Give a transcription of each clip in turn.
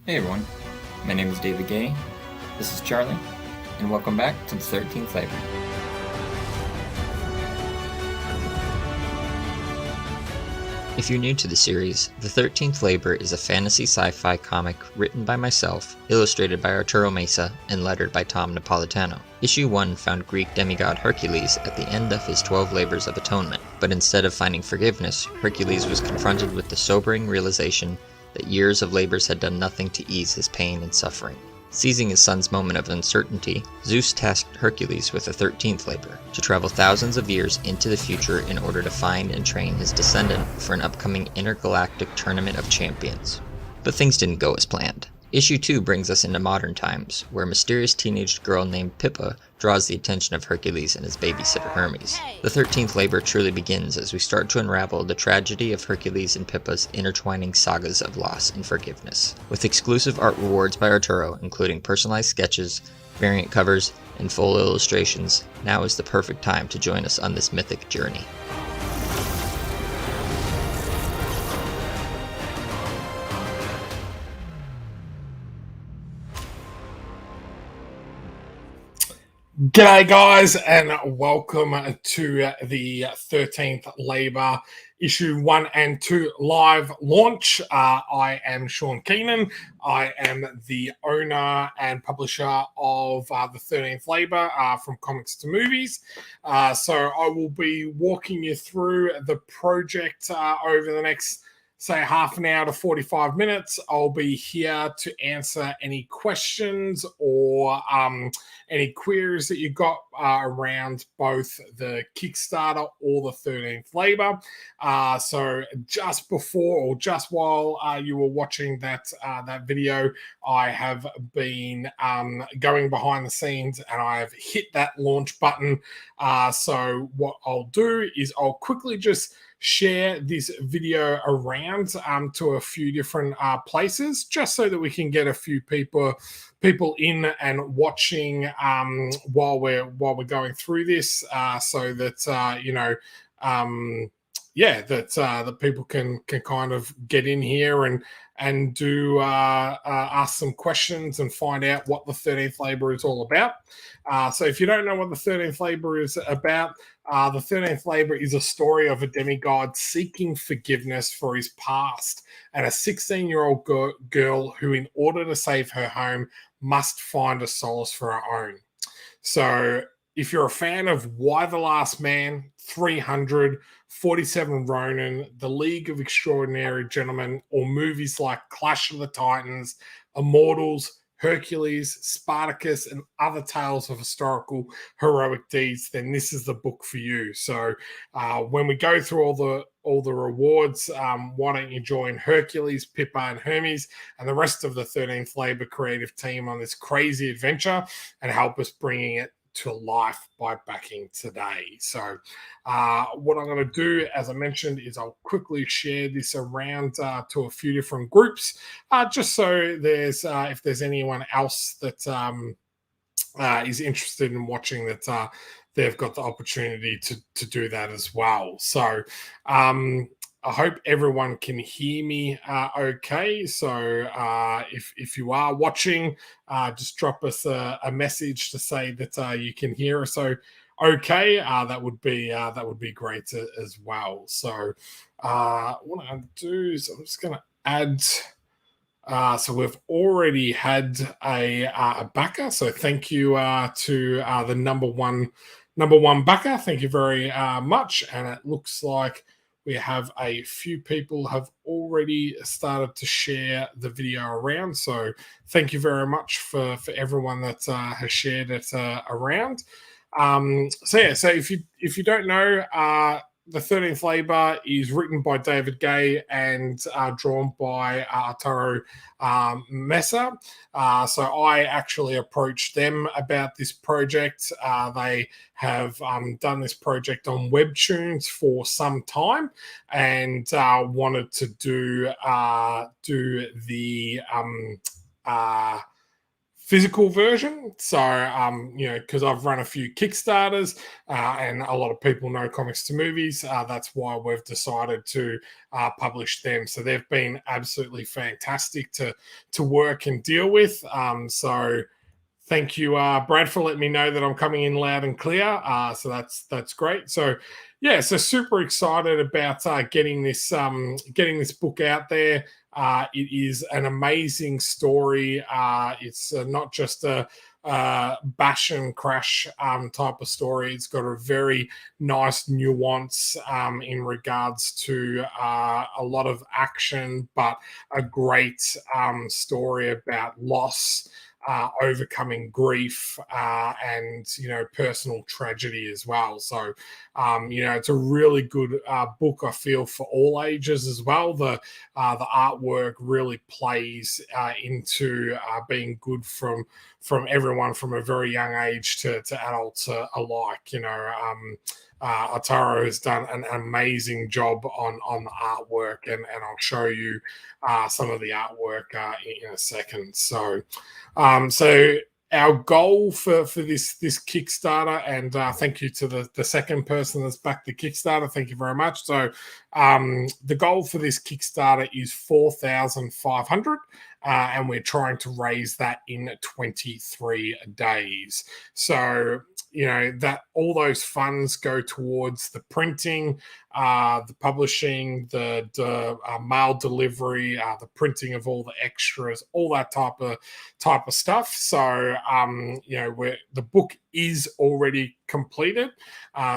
Hey everyone, my name is David Gay, this is Charlie, and welcome back to the 13th Labor. If you're new to the series, The 13th Labor is a fantasy sci-fi comic written by myself, illustrated by Arturo Mesa, and lettered by Tom Napolitano. Issue 1 found Greek demigod Hercules at the end of his 12 labors of atonement, but instead of finding forgiveness, Hercules was confronted with the sobering realization that years of labors had done nothing to ease his pain and suffering. Seizing his son's moment of uncertainty, Zeus tasked Hercules with the 13th labor, to travel thousands of years into the future in order to find and train his descendant for an upcoming intergalactic tournament of champions. But things didn't go as planned. Issue 2 brings us into modern times, where a mysterious teenage girl named Pippa draws the attention of Hercules and his babysitter Hermes. The 13th labor truly begins as we start to unravel the tragedy of Hercules and Pippa's intertwining sagas of loss and forgiveness. With exclusive art rewards by Arturo, including personalized sketches, variant covers, and full illustrations, now is the perfect time to join us on this mythic journey. G'day guys, and welcome to the 13th Labor issue 1 and 2 live launch. I am Sean Keenan. I am the owner and publisher of the 13th Labor from Comics to Movies. So I will be walking you through the project over the next say half an hour to 45 minutes. I'll be here to answer any questions or any queries that you got around both the Kickstarter or the 13th Labor. So just before or just while you were watching that video, I have been going behind the scenes and I have hit that launch button. So what I'll do is I'll quickly just share this video around to a few different places, just so that we can get a few people in and watching while we're going through this, so that that people can kind of get in here and do ask some questions and find out what the 13th Labor is all about. So if you don't know what the 13th Labor is about, the 13th Labor is a story of a demigod seeking forgiveness for his past and a 16-year-old girl who, in order to save her home, must find a solace for her own. So if you're a fan of Y the Last Man, 300, 47 Ronin, The League of Extraordinary Gentlemen, or movies like Clash of the Titans, Immortals, Hercules, Spartacus, and other tales of historical heroic deeds, then this is the book for you. So when we go through all the rewards, why don't you join Hercules, Pippa, and Hermes and the rest of the 13th Labor creative team on this crazy adventure and help us bringing it to life by backing today. So what I'm going to do, as I mentioned, is I'll quickly share this around to a few different groups, just so there's if there's anyone else that is interested in watching that, they've got the opportunity to do that as well. So I hope everyone can hear me okay. So if you are watching, just drop us a message to say that you can hear us okay. That would be great as well. So what I'm going to do is I'm just going to add. So we've already had a backer. So thank you to the number one backer. Thank you very much. And it looks like we have a few people have already started to share the video around. So thank you very much for everyone that has shared it around. So if you don't know, the 13th Labor is written by David Gay and drawn by Arturo Mesa. So I actually approached them about this project. They have done this project on Webtoons for some time and wanted to do the physical version. So, because I've run a few Kickstarters and a lot of people know Comics to Movies, that's why we've decided to publish them. So they've been absolutely fantastic to work and deal with. So thank you, Brad, for letting me know that I'm coming in loud and clear. So that's great. So yeah, so super excited about getting this book out there. It is an amazing story. It's not just a bash and crash type of story. It's got a very nice nuance in regards to a lot of action, but a great story about loss. Overcoming grief and personal tragedy as well. So it's a really good book, I feel, for all ages as well. The artwork really plays into being good from everyone from a very young age to adults alike. Ataro has done an amazing job on the artwork, and I'll show you some of the artwork in a second. So our goal for this Kickstarter, and thank you to the second person that's backed the Kickstarter. Thank you very much. So the goal for this Kickstarter is 4,500, and we're trying to raise that in 23 days. So that all those funds go towards the printing, the publishing, the mail delivery, the printing of all the extras, all that type of stuff. So the book is already completed,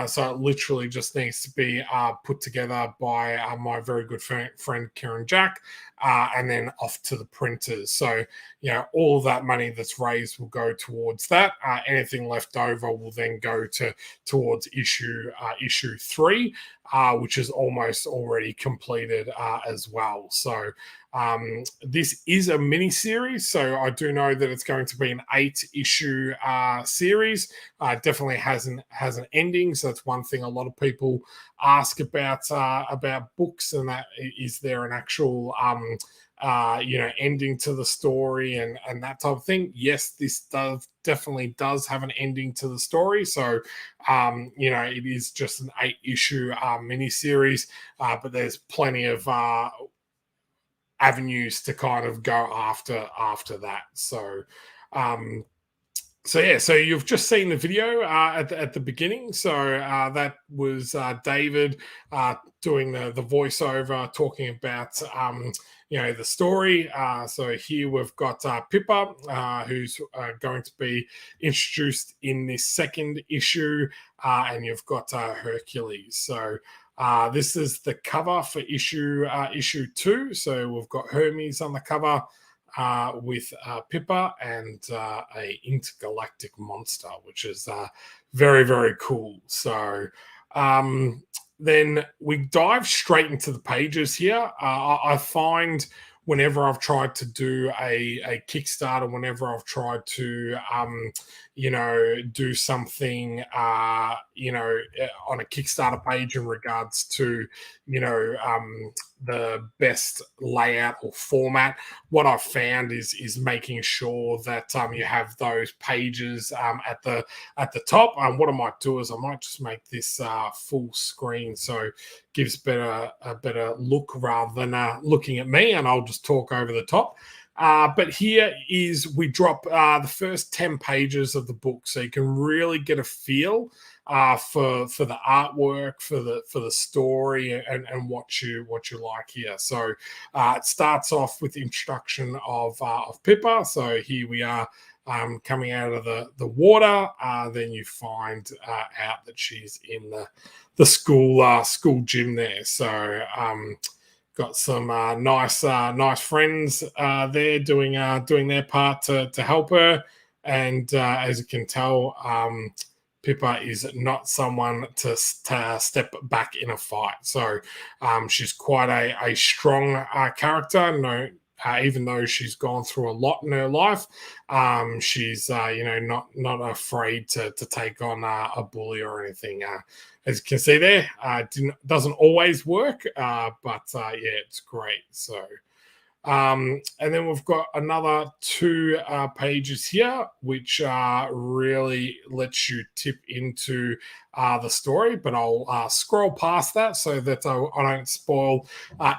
so it literally just needs to be put together by my very good friend Kieran Jack, and then off to the printers. So all of that money that's raised will go towards that. Anything left over will then go towards issue 3, which is almost already completed as well. So this is a mini series, so I do know that it's going to be an 8-issue series. Definitely has an ending, so that's one thing a lot of people ask about books, and that is there an actual ending to the story and that type of thing. Yes, this definitely does have an ending to the story. So it is just an 8-issue mini series, but there's plenty of avenues to kind of go after that. So so you've just seen the video at the beginning. So that was David doing the voiceover, talking about the story. So here we've got Pippa, who's going to be introduced in this second issue, and you've got Hercules. So this is the cover for issue 2. So we've got Hermes on the cover, with Pippa and a intergalactic monster, which is very, very cool. So then we dive straight into the pages here. I find whenever I've tried to do a Kickstarter, whenever I've tried to do something on a Kickstarter page in regards to the best layout or format, what I've found is making sure that you have those pages at the top. What I might do is I might just make this full screen, so it gives a better look rather than looking at me, and I'll just talk over the top. But here is, we drop the first 10 pages of the book, so you can really get a feel for the artwork, for the story, and what you like here. So it starts off with the introduction of Pippa. So here we are, coming out of the water. Then you find out that she's in the school gym there. So got some nice friends there doing their part to help her. And as you can tell, Pippa is not someone to step back in a fight. So she's quite a strong character. No, even though she's gone through a lot in her life, she's not afraid to take on a bully or anything. As you can see there, doesn't always work, but yeah, it's great. So And then we've got another 2 pages here, which really lets you tip into the story. But I'll scroll past that so that I don't spoil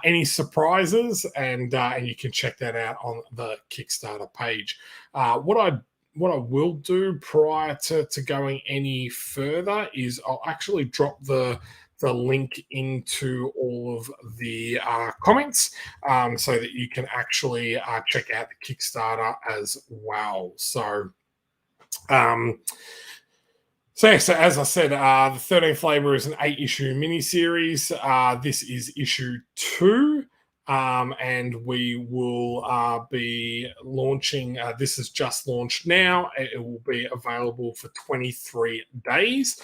any surprises, and you can check that out on the Kickstarter page. What I will do prior to going any further is I'll actually drop the link into all of the comments so that you can actually check out the Kickstarter as well. So, so as I said, the 13th Flavor is an 8-issue miniseries. This is issue 2. And we will be launching. This is just launched now. It will be available for 23 days.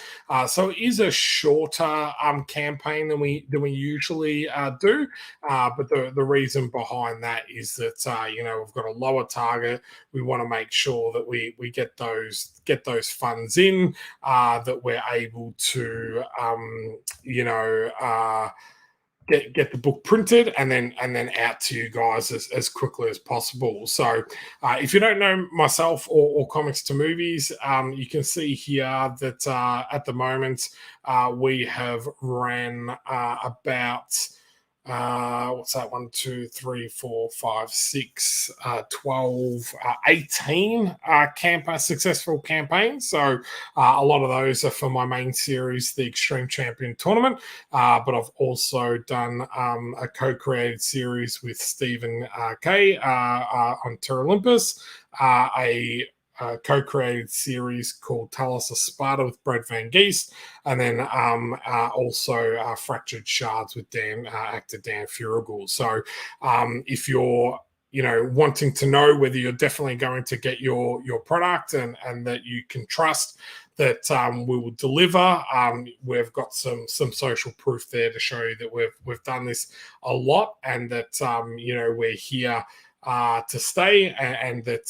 So it is a shorter campaign than we usually do. But the reason behind that is that we've got a lower target. We want to make sure that we get those funds in, that we're able to get the book printed and then out to you guys as quickly as possible. So if you don't know myself or Comics to Movies, you can see here that at the moment we have ran about what's that, 1 2 3 4 5 6 12 18 successful campaigns. So a lot of those are for my main series, the Extreme Champion Tournament, but I've also done a co-created series with Stephen Kay on Terra Olympus, a co-created series called Talos of Sparta with Brad Van Geest, and then also Fractured Shards with actor Dan Furigul. So if you're wanting to know whether you're definitely going to get your product and that you can trust that we will deliver, we've got some social proof there to show you that we've done this a lot, and that we're here to stay, and that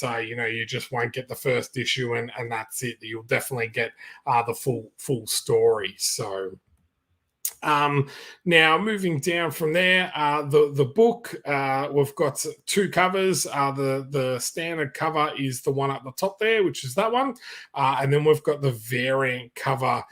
you just won't get the first issue and that's it. You'll definitely get the full story. So now moving down from there, the book, we've got 2 covers. The standard cover is the one at the top there, which is that one, and then we've got the variant cover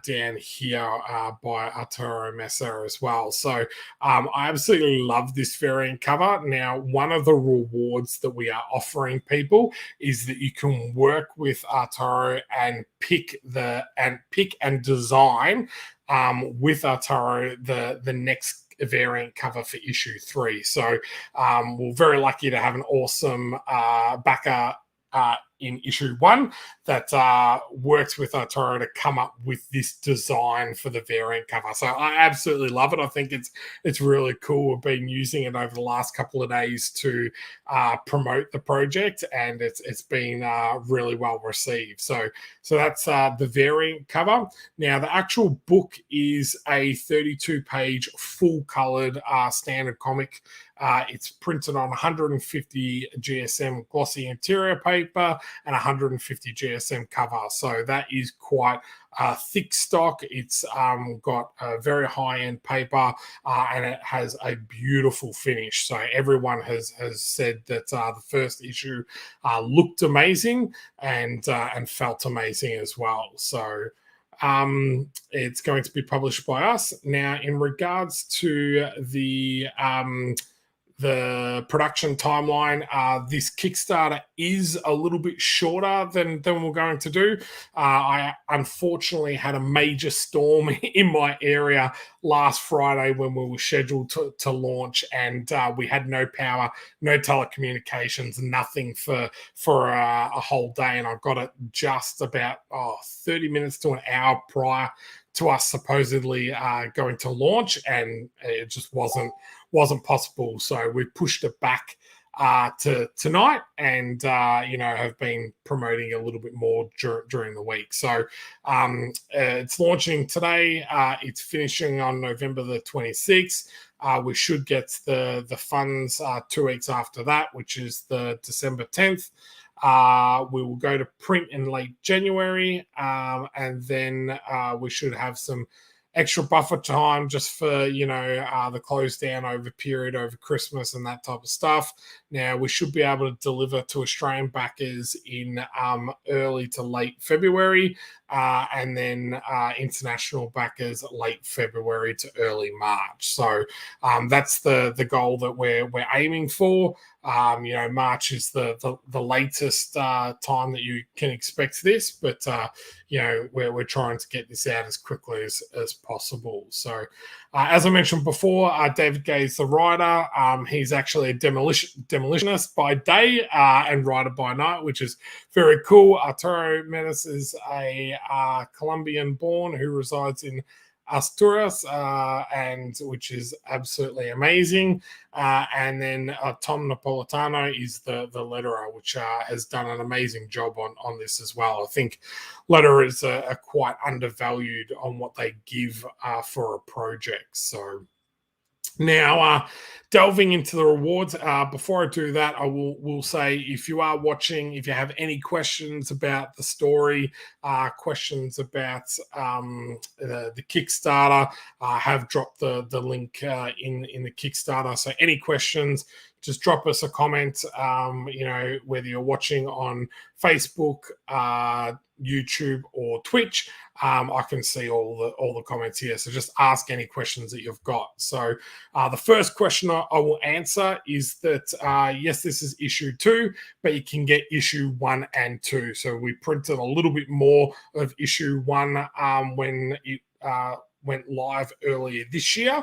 down here by Arturo Mesa as well. So I absolutely love this variant cover. Now, one of the rewards that we are offering people is that you can work with Arturo and pick and design with Arturo the next variant cover for issue 3. So we're very lucky to have an awesome backer in issue 1 that works with Arturo to come up with this design for the variant cover. So I absolutely love it. I think it's really cool. We've been using it over the last couple of days to promote the project, and it's been really well received. So that's the variant cover. Now, the actual book is a 32-page full-colored standard comic. It's printed on 150 GSM glossy interior paper and 150 GSM cover. So that is quite thick stock. It's got a very high-end paper, and it has a beautiful finish. So everyone has said that the first issue looked amazing and felt amazing as well. So it's going to be published by us. Now, in regards to the production timeline, this Kickstarter is a little bit shorter than we're going to do. I unfortunately had a major storm in my area last Friday when we were scheduled to launch, and we had no power, no telecommunications, nothing for a whole day, and I got it just about 30 minutes to an hour prior to us supposedly going to launch, and it just wasn't possible. So we pushed it back to tonight, and have been promoting a little bit more during the week. So it's launching today. It's finishing on November the 26th. We should get the funds 2 weeks after that, which is the December 10th. We will go to print in late January, and then we should have some extra buffer time just for, the close down over period over Christmas and that type of stuff. Now, we should be able to deliver to Australian backers in early to late February, and then international backers late February to early March. So that's the goal that we're aiming for. March is the latest time that you can expect this, but we're trying to get this out as quickly as possible. So, as I mentioned before, David Gay is the writer. He's actually a demolitionist by day and writer by night, which is very cool. Arturo Menace is a Colombian-born who resides in Asturias, and which is absolutely amazing. And then Tom Napolitano is the letterer, which has done an amazing job on this as well. I think letterers are quite undervalued on what they give for a project. So now, delving into the rewards, before I do that, I will say, if you are watching, if you have any questions about the story, questions about the Kickstarter, I have dropped the link in the Kickstarter. So any questions, just drop us a comment, whether you're watching on Facebook, YouTube, or Twitch. I can see all the comments here. So just ask any questions that you've got. So the first question I will answer is that, yes, this is issue 2, but you can get issue 1 and 2. So we printed a little bit more of issue 1 when it went live earlier this year.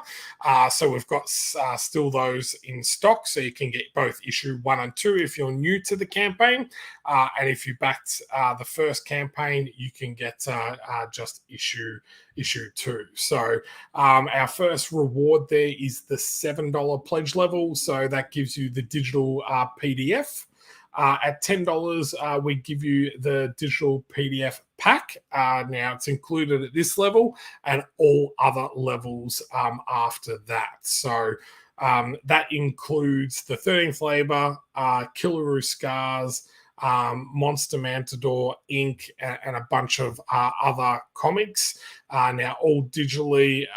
So we've got still those in stock. So you can get both issue 1 and 2 if you're new to the campaign. And if you backed the first campaign, you can get just issue 2. So our first reward there is the $7 pledge level. So that gives you the digital PDF. At $10, we give you the digital PDF pack. Now, it's included at this level and all other levels after that. So that includes the 13th Labor, Killaroo Scars, Monster Mantador Inc., and a bunch of other comics. Now, all digitally,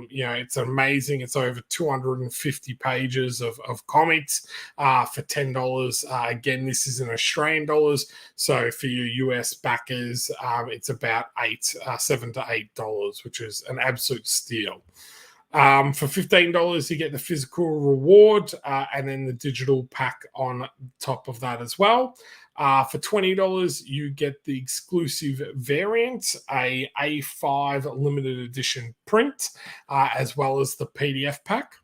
it's amazing. It's over 250 pages of comics for $10. Again, this is in Australian dollars. So for your US backers, it's about $7 to $8, which is an absolute steal. For $15, you get the physical reward and then the digital pack on top of that as well. For $20, you get the exclusive variant, a A5 limited edition print, as well as the PDF pack.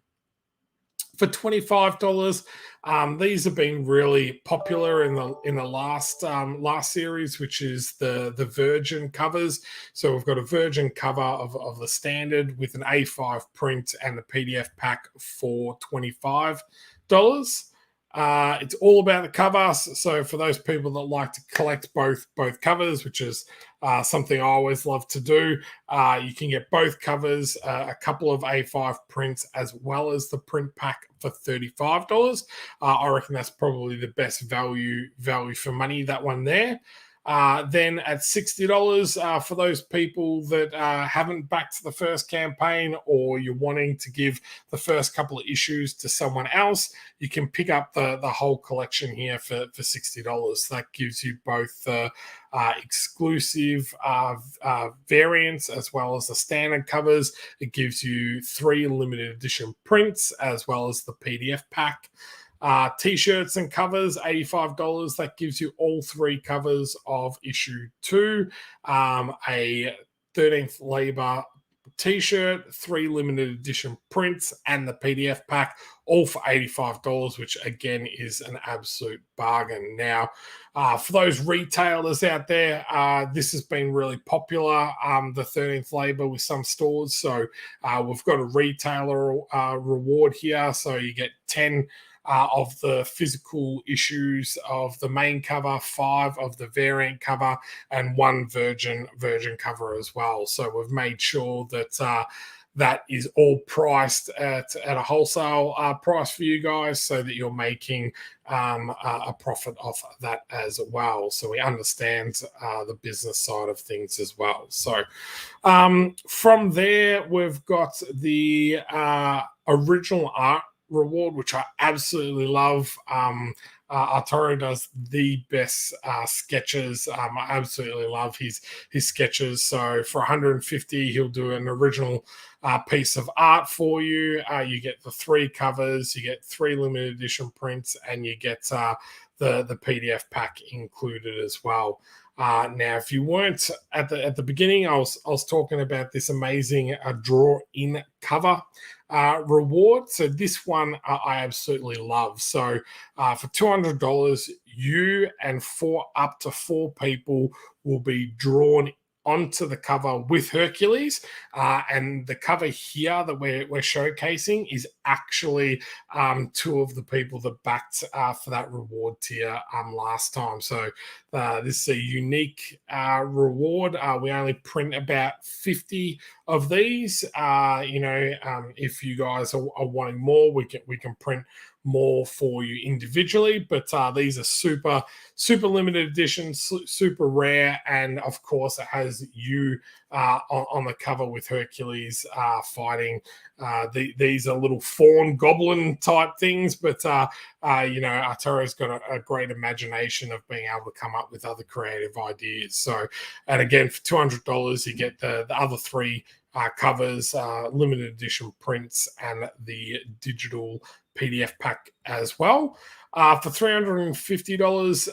For $25, these have been really popular in the last series, which is the Virgin covers. So we've got a Virgin cover of the standard with an A5 print and the PDF pack for $25. It's all about the cover. So for those people that like to collect both covers, which is something I always love to do, you can get both covers, a couple of A5 prints, as well as the print pack for $35. I reckon that's probably the best value for money, that one there. Then at $60, for those people that haven't backed the first campaign, or you're wanting to give the first couple of issues to someone else, you can pick up the whole collection here for $60. That gives you both the exclusive variants as well as the standard covers. It gives you 3 limited edition prints as well as the PDF pack. T-shirts and covers, $85. That gives you all 3 covers of issue 2, a 13th Labor T-shirt, 3 limited edition prints, and the PDF pack, all for $85, which again is an absolute bargain. Now, for those retailers out there, this has been really popular, the 13th Labor, with some stores. So we've got a retailer reward here. So you get 10 of the physical issues of the main cover, 5 of the variant cover, and 1 virgin cover as well. So we've made sure that that is all priced at a wholesale price for you guys, so that you're making a profit off that as well. So we understand the business side of things as well. So from there, we've got the original art reward, which I absolutely love. Arturo does the best sketches. I absolutely love his sketches. So for 150, he'll do an original piece of art for you. You get the 3 covers, you get 3 limited edition prints, and you get the PDF pack included as well. Now, if you weren't at the beginning, I was talking about this amazing draw in cover reward. So this one I absolutely love. So for $200, you and up to 4 people will be drawn onto the cover with Hercules, and the cover here that we're showcasing is actually 2 of the people that backed for that reward tier last time. So this is a unique reward. We only print about 50 of these. If you guys are wanting more, we can print more for you individually, but these are super limited editions, super rare, and of course it has you on the cover with Hercules fighting. These are little fawn goblin type things, but Arturo's got a great imagination of being able to come up with other creative ideas. So, and again, for $200, you get the other 3 covers, limited edition prints, and the digital PDF pack as well. For $350,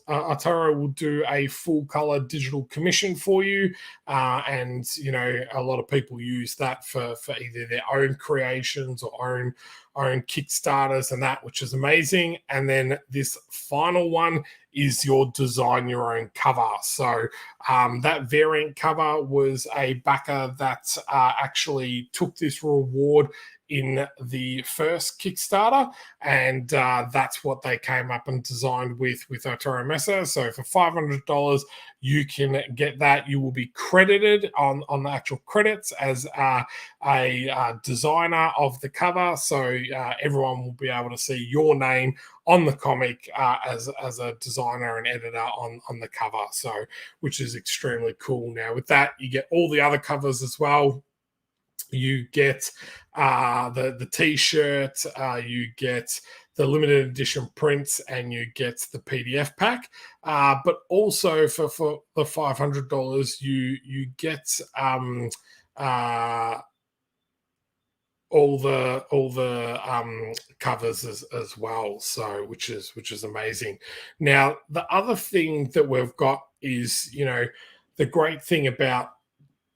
Arturo will do a full color digital commission for you. And, a lot of people use that for either their own creations or own Kickstarters and that, which is amazing. And then this final one is your design your own cover. So that variant cover was a backer that actually took this reward in the first Kickstarter, and that's what they came up and designed with Arturo Mesa. So for $500, you can get that. You will be credited on the actual credits as a designer of the cover. So everyone will be able to see your name on the comic as a designer and editor on the cover. So, which is extremely cool. Now with that, you get all the other covers as well. You get the t-shirt, you get the limited edition prints, and you get the PDF pack. But also for the $500, you get all the covers as well. So which is amazing. Now the other thing that we've got is the great thing about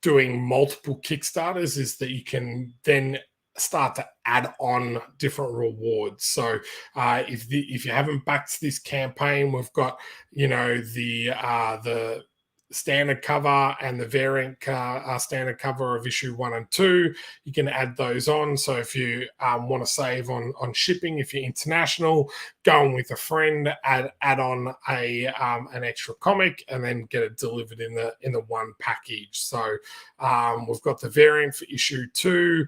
doing multiple Kickstarters is that you can then start to add on different rewards. So if you haven't backed this campaign, we've got the standard cover and the variant standard cover of issue 1 and 2. You can add those on. So if you want to save on shipping, if you're international, going with a friend, add on an extra comic and then get it delivered in the one package. So we've got the variant for issue 2.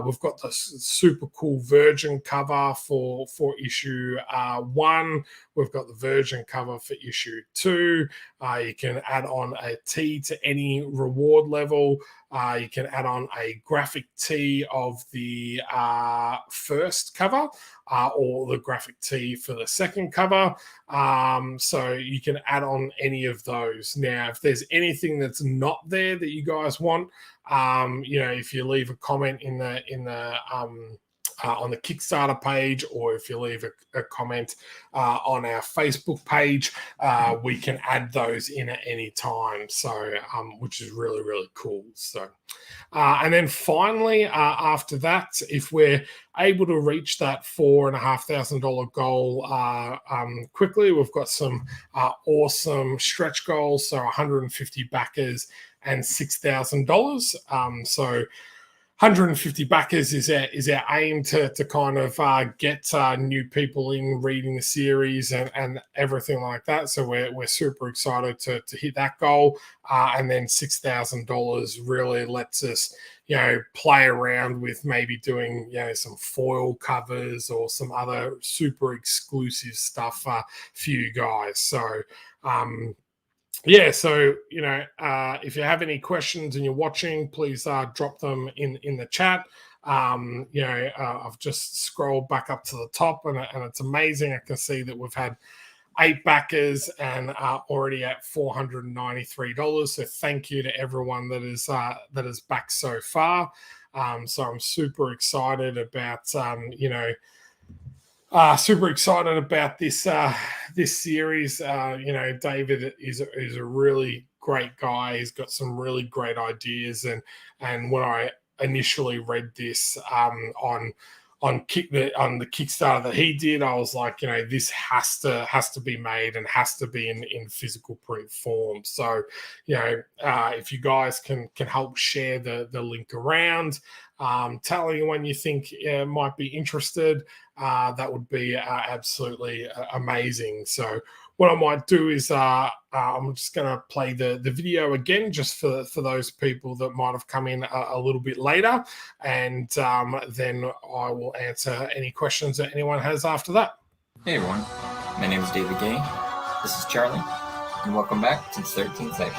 We've got the super cool Virgin cover for issue 1. We've got the Virgin cover for issue 2. You can add on a tee to any reward level. You can add on a graphic tee of the first cover or the graphic tee for the second cover. So you can add on any of those. Now, if there's anything that's not there that you guys want, if you leave a comment in the on the Kickstarter page, or if you leave a comment on our Facebook page, we can add those in at any time. So, which is really, really cool. So, and then finally, after that, if we're able to reach that $4,500 goal quickly, we've got some awesome stretch goals. So 150 backers and $6,000. So 150 backers is our aim to kind of get new people in reading the series and everything like that. So we're super excited to hit that goal. And then $6,000 really lets us, play around with maybe doing, some foil covers or some other super exclusive stuff for you guys. So, so if you have any questions and you're watching, please drop them in the chat. I've just scrolled back up to the top, and it's amazing. I can see that we've had 8 backers and are already at $493. So thank you to everyone that is backed so far. So I'm super excited about super excited about this series. David is a really great guy. He's got some really great ideas, and when I initially read this on the Kickstarter that he did, I was like, this has to be made and has to be in physical print form. So, if you guys can help share the link around, tell anyone you think might be interested, that would be absolutely amazing. So what I might do is I'm just going to play the video again, just for those people that might have come in a little bit later, and then I will answer any questions that anyone has after that. Hey everyone, my name is David Gay, this is Charlie, and welcome back to the 13th Labor.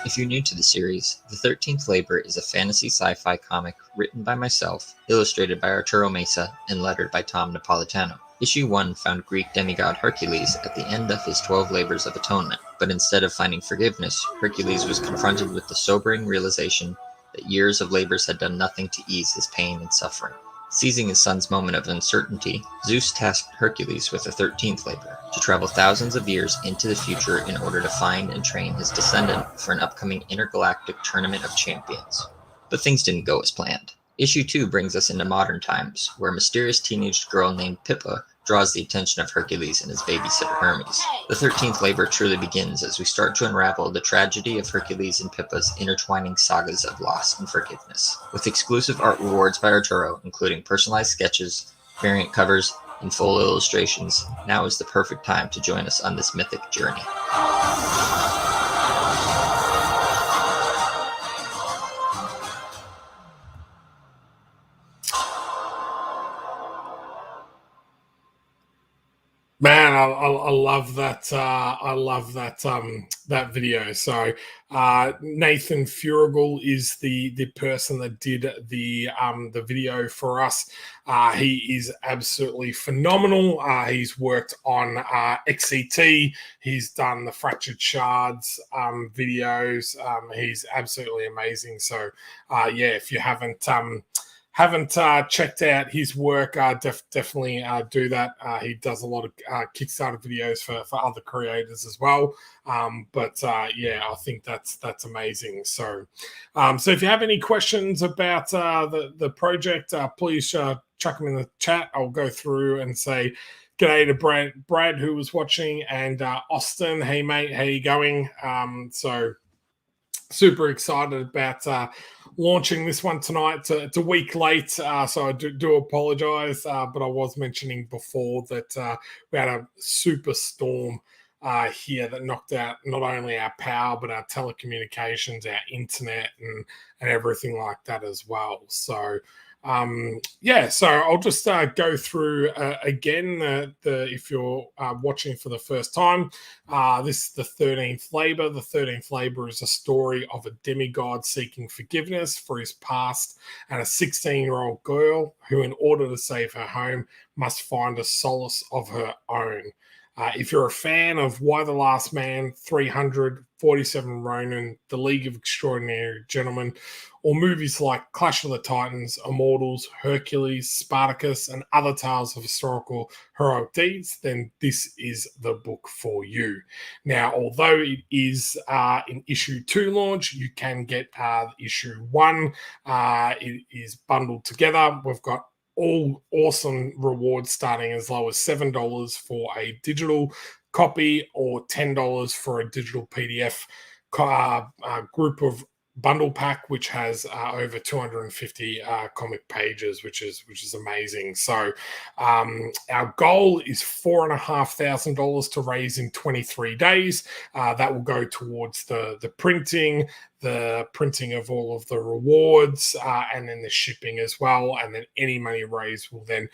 If you're new to the series, The 13th Labor is a fantasy sci-fi comic written by myself, illustrated by Arturo Mesa, and lettered by Tom Napolitano. Issue 1 found Greek demigod Hercules at the end of his 12 labors of atonement, but instead of finding forgiveness, Hercules was confronted with the sobering realization that years of labors had done nothing to ease his pain and suffering. Seizing his son's moment of uncertainty, Zeus tasked Hercules with the 13th labor, to travel thousands of years into the future in order to find and train his descendant for an upcoming intergalactic tournament of champions. But things didn't go as planned. Issue 2 brings us into modern times, where a mysterious teenage girl named Pippa draws the attention of Hercules and his babysitter Hermes. The 13th labor truly begins as we start to unravel the tragedy of Hercules and Pippa's intertwining sagas of loss and forgiveness. With exclusive art rewards by Arturo, including personalized sketches, variant covers, and full illustrations, now is the perfect time to join us on this mythic journey. Man, I love that. I love that that video. So Nathan Furigal is the person that did the video for us. He is absolutely phenomenal. He's worked on XCT. He's done the Fractured Shards videos. He's absolutely amazing. So if you haven't checked out his work, definitely do that. He does a lot of Kickstarter videos for other creators as well. I think that's amazing. So if you have any questions about the project, please chuck them in the chat. I'll go through and say g'day to Brad who was watching, and Austin. Hey mate, how you going? So super excited about launching this one tonight. It's a week late, so I do apologize, but I was mentioning before that we had a super storm here that knocked out not only our power but our telecommunications, our internet, and everything like that as well. So so I'll just go through again if you're watching for the first time. This is the 13th labor. The 13th labor is a story of a demigod seeking forgiveness for his past and a 16-year-old girl who, in order to save her home, must find a solace of her own. If you're a fan of Y the Last Man, 300, 47 Ronin, The League of Extraordinary Gentlemen, or movies like Clash of the Titans, Immortals, Hercules, Spartacus, and other tales of historical heroic deeds, then this is the book for you. Now, although it is in issue 2 launch, you can get issue 1. It is bundled together. We've got all awesome rewards starting as low as $7 for a digital copy or $10 for a digital PDF. group of bundle pack, which has over 250 comic pages, which is amazing. So our goal is $4,500 to raise in 23 days. That will go towards the printing of all of the rewards, and then the shipping as well. And then any money raised will then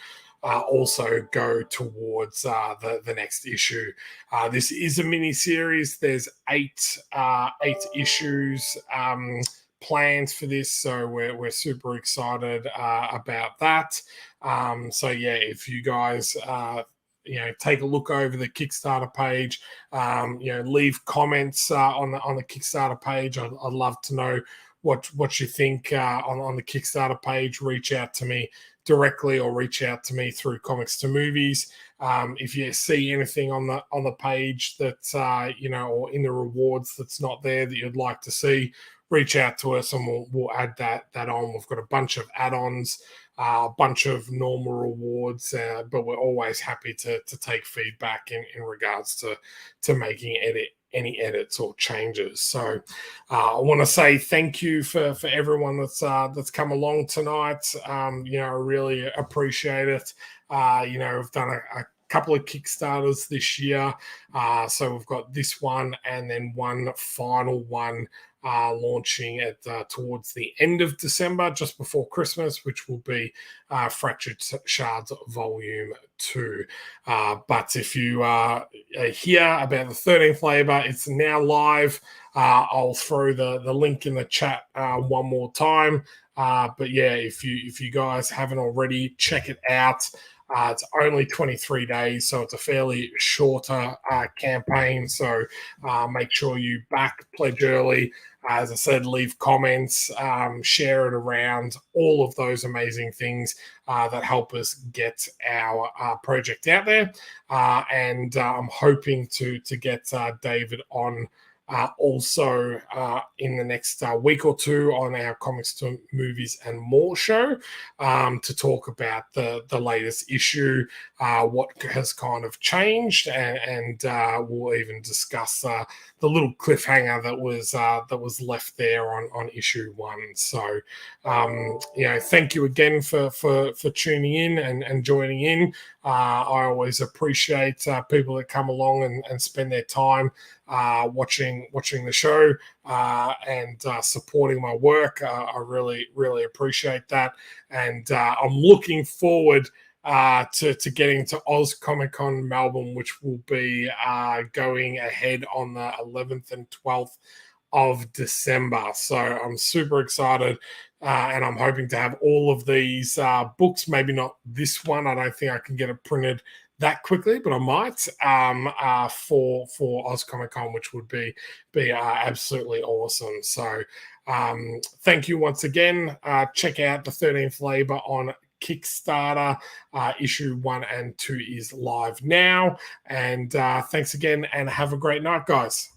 also go towards the next issue. This is a mini series. There's eight issues planned for this, so we're super excited about that. So yeah, if you guys take a look over the Kickstarter page, leave comments on the Kickstarter page. I'd love to know what you think on the Kickstarter page. Reach out to me directly or reach out to me through Comics to Movies. If you see anything on the page that or in the rewards that's not there that you'd like to see, reach out to us and we'll add that on. We've got a bunch of add-ons, a bunch of normal rewards, but we're always happy to take feedback in regards to making any edits or changes. So I want to say thank you for everyone that's come along tonight. I really appreciate it. We've done a couple of Kickstarters this year. So we've got this one and then one final one launching at towards the end of December, just before Christmas, which will be Fractured Shards Volume 2. But if you hear about the 13th Labor, it's now live. I'll throw the link in the chat one more time. But yeah, if you guys haven't already, check it out. It's only 23 days, so it's a fairly shorter campaign. So make sure you pledge early. As I said, leave comments, share it around, all of those amazing things that help us get our project out there. And I'm hoping to get David on also in the next week or two on our Comics to Movies and More show to talk about the latest issue, what has kind of changed, and we'll even discuss the little cliffhanger that was left there on issue 1. So thank you again for tuning in and joining in. I always appreciate people that come along and spend their time watching the show and supporting my work. I really appreciate that, and I'm looking forward to getting to Oz Comic Con Melbourne, which will be going ahead on the 11th and 12th of December. So I'm super excited, and I'm hoping to have all of these books. Maybe not this one. I don't think I can get it printed that quickly, but I might for Oz Comic Con, which would be absolutely awesome. So thank you once again. Check out the 13th Labor on Kickstarter. Issue 1 and 2 is live now. And thanks again, and have a great night, guys.